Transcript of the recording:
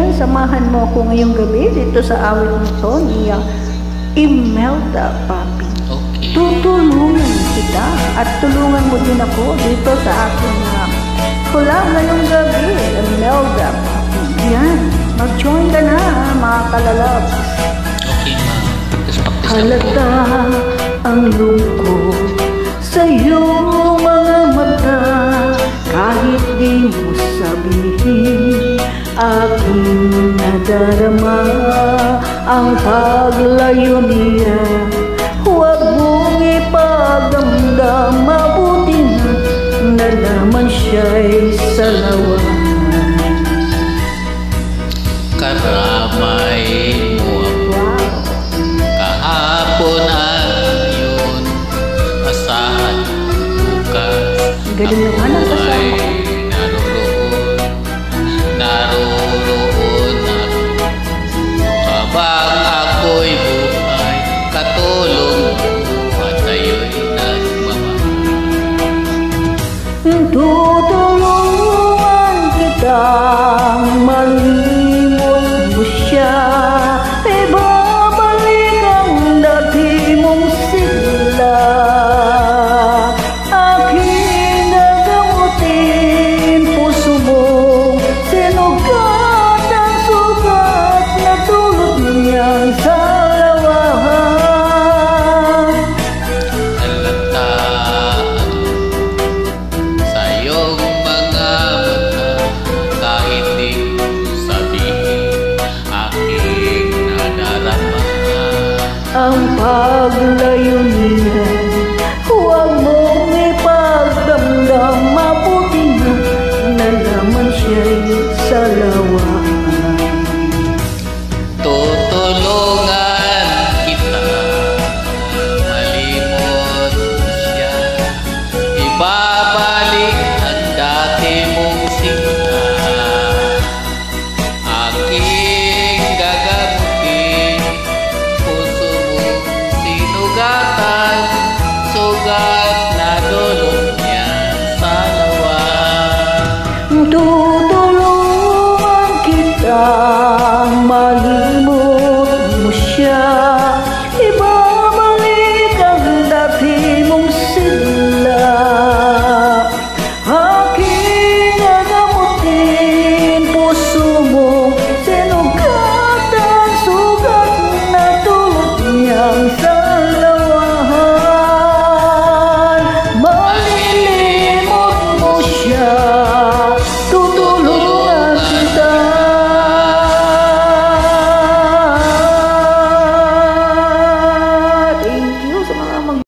yan, samahan mo ako ngayong gabi dito sa awit na to ni Imelda, papi. Okay. Tutulungan kita at tulungan mo din ako dito sa aking collab ngayong gabi, Imelda, papi. Yan, mag-join ka na mga kalalabs. Okay, ma'am. Tapos practice lang po. Halata ang lungkot sa iyong mga mata, kahit di mo sabihin, aking nadarama ang paglayo niya. Huwag mong ipagdamdam, mabuti na naman siya'y salawan. Karamay mo ako kahapon at ngayon, asahan bukas Galing naman ang ako kasama. ay naroon ako habang ako'y buhay, katulong mo at tayo'y nagmamahal. Tutulungan kitang malimot mo siya, ibabalik ang dati mong sigla. Aking gagamutin puso mong sinugat ang sugat na dulot niyang salawahan. Halata sa iyong mga mata, kahit di mo sabihin, aking nadarama Ang paglayo niya, huwag mong ipagdamdam, mabuti na naman siya'y salawan. tutulungan kita, malimot mo siya, ibabalik ang dati mong sigla. Aking gagamutin puso mong sinugatan, sugat na dulot niya sa lawa.